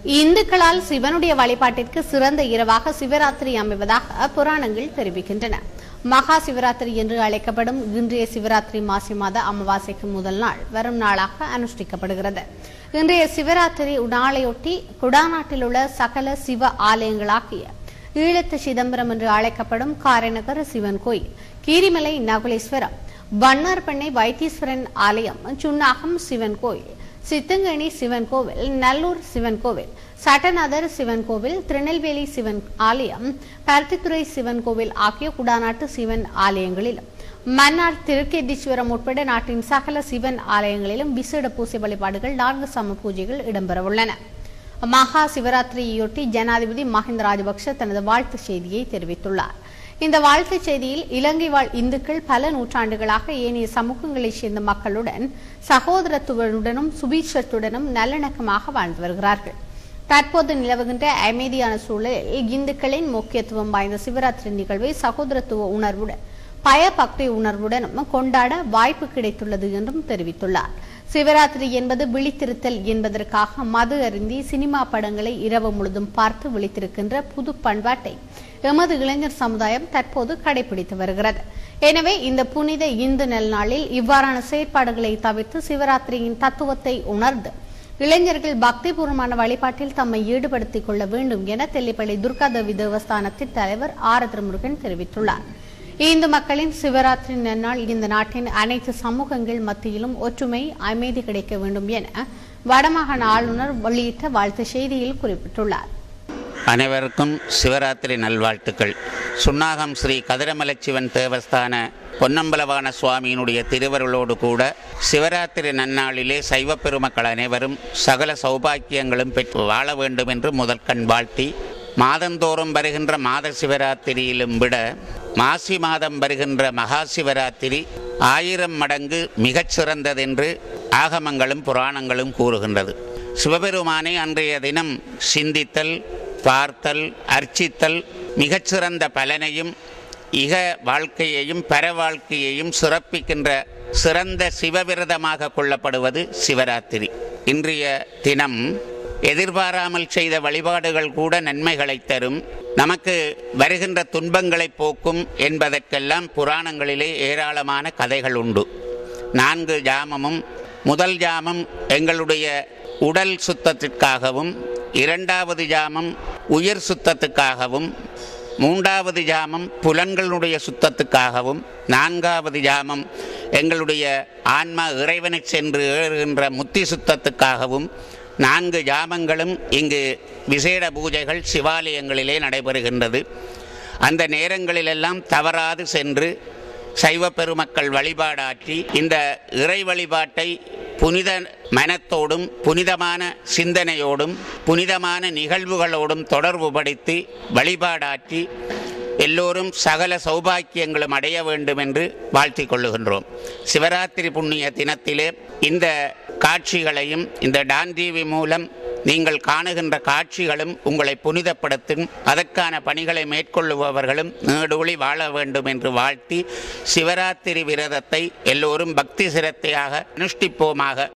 இந்துக்களால் சிவனுடைய வழிபாட்டிற்கு சிறந்த இரவாக சிவராத்திரி அமைவதாக புராணங்கள் தெரிவிக்கின்றன. மகா சிவராத்திரி என்று அழைக்கப்படும் இன்றைய சிவராத்திரி மாசி மாத அமாவாசைக்கு முதல் நாள் வரும் நாளாக அனுஷ்டிக்கப்படுகிறது. இன்றைய சிவராத்திரி நாளையொட்டி குடாநாட்டில் உள்ள சகல சிவ ஆலயங்களாகிய ஈழத்து சிதம்பரம் என்று அழைக்கப்படும் காரைநகர் சிவன் கோயில், கீரிமலை நகுலேஸ்வரம், வண்ணார்பண்ணை வைத்தீஸ்வரன் ஆலயம், சுன்னாகம் சிவன் கோயில், சித்தங்கணி சிவன் கோவில், நல்லூர் சிவன் கோவில், சட்டநாதர் சிவன் கோவில், திருநெல்வேலி சிவன் ஆலயம், பருத்தித்துறை சிவன் கோவில் ஆகிய குடாநாட்டு சிவன் ஆலயங்களிலும் மன்னார் திருக்கேதீஸ்வரம் உட்பட நாட்டின் சகல சிவன் ஆலயங்களிலும் விசேட பூசை வழிபாடுகள் 4 சம பூஜைகள் இடம்பெறவுள்ளன. மகா சிவராத்திரியொட்டி ஜனாதிபதி மஹிந்த ராஜபக்ஷ தனது வாழ்த்து செய்தியை தெரிவித்துள்ளார். இந்த வாழ்த்துச் செய்தியில் இலங்கை வாழ் இந்துக்கள் பல நூற்றாண்டுகளாக ஏனைய சமூகங்களைச் சேர்ந்த மக்களுடன் சகோதரத்துவனுடனும் சுபீட்சத்துடனும் நல்லிணக்கமாக வாழ்ந்து வருகிறார்கள். தற்போது நிலவுகின்ற அமைதியான சூழலில் இந்துக்களின் முக்கியத்துவம் வாய்ந்த சிவராத்திரி நிகழ்வை சகோதரத்துவ உணர்வுடன் பயபக்தி உணர்வுடனும் கொண்டாட வாய்ப்பு கிடைத்துள்ளது என்றும் தெரிவித்துள்ளார். சிவராத்திரி என்பது விழித்திருத்தல் என்பதற்காக மது அருந்தி சினிமா படங்களை இரவு முழுதும் பார்த்து விழித்திருக்கின்ற புது பண்பாட்டை எமது இளைஞர் சமுதாயம் தற்போது கடைபிடித்து வருகிறது. எனவே இந்த புனித இந்து நல்நாளில் இவ்வாறான செயற்பாடுகளை தவிர்த்து சிவராத்திரியின் தத்துவத்தை உணர்ந்து இளைஞர்கள் பக்திபூர்வமான வழிபாட்டில் தம்மை ஈடுபடுத்திக் கொள்ள வேண்டும் என தெல்லிப்பள்ளி துர்காதேவி தேவஸ்தானத்தின் தலைவர் ஆர் திருமுருகன் தெரிவித்துள்ளார். இந்து மக்களின் சிவராத்திரி நன்னாள் இந்த நாட்டின் அனைத்து சமூகங்கள் மத்தியிலும் ஒற்றுமை அமைதி கிடைக்க வேண்டும் என வடமாகாண ஆளுநர் வெளியிட்ட வாழ்த்து செய்தியில் குறிப்பிட்டுள்ளார். அனைவருக்கும் சிவராத்திரி நல்வாழ்த்துக்கள். சுன்னாகம் ஸ்ரீ கதிரமலச்சிவன் தேவஸ்தான பொன்னம்பலவான சுவாமியினுடைய திருவருளோடு கூட சிவராத்திரி நன்னாளிலே சைவ பெருமக்கள் அனைவரும் சகல சௌபாக்கியங்களும் பெற்று வாழ வேண்டும் என்று முதற்கண் வாழ்த்தி, மாதந்தோறும் வருகின்ற மாத சிவராத்திரியிலும் விட மாசி மாதம் வருகின்ற மகா சிவராத்திரி 1000 மடங்கு மிகச்சிறந்ததென்று ஆகமங்களும் புராணங்களும் கூறுகின்றது. சிவபெருமானை அன்றைய தினம் சிந்தித்தல், பார்த்தல், அர்ச்சித்தல் மிகச்சிறந்த பலனையும் இக வாழ்க்கையையும் பர வாழ்க்கையையும் சிறப்பிக்கின்ற சிறந்த சிவவிரதமாக கொள்ளப்படுவது சிவராத்திரி. இன்றைய தினம் எதிர்பாராமல் செய்த வழிபாடுகள் கூட நன்மைகளை தரும், நமக்கு வருகின்ற துன்பங்களை போக்கும் என்பதற்கெல்லாம் புராணங்களிலே ஏராளமான கதைகள் உண்டு. 4 ஜாமமும், முதல் ஜாமம் எங்களுடைய உடல் சுத்தத்திற்காகவும், 2வது ஜாமம் உயிர் சுத்தத்துக்காகவும், 3வது ஜாமம் புலன்களுடைய சுத்தத்துக்காகவும், 4வது ஜாமம் எங்களுடைய ஆன்மா இறைவனை சென்று ஏறுகின்ற முத்தி சுத்தத்துக்காகவும் 4 ஜாமங்களும் இங்கு விசேட பூஜைகள் சிவாலயங்களிலே நடைபெறுகின்றது. அந்த நேரங்களிலெல்லாம் தவறாது சென்று சைவ பெருமக்கள் வழிபாடாற்றி இந்த இறை வழிபாட்டை புனித மனத்தோடும் புனிதமான சிந்தனையோடும் புனிதமான நிகழ்வுகளோடும் தொடர்புபடுத்தி வழிபாடாற்றி எல்லோரும் சகல சௌபாக்கியங்களும் அடைய வேண்டும் என்று வாழ்த்திக் கொள்ளுகின்றோம். சிவராத்திரி புண்ணிய தினத்திலே இந்த காட்சிகளையும் இந்த டான் டிவி மூலம் நீங்கள் காணுகின்ற காட்சிகளும் உங்களை புனிதப்படுத்தும், அதற்கான பணிகளை மேற்கொள்ளுபவர்களும் நீடூழி வாழ வேண்டும் என்று வாழ்த்தி சிவராத்திரி விரதத்தை எல்லோரும் பக்தி சிரத்தையாக அனுஷ்டிப்போமாக.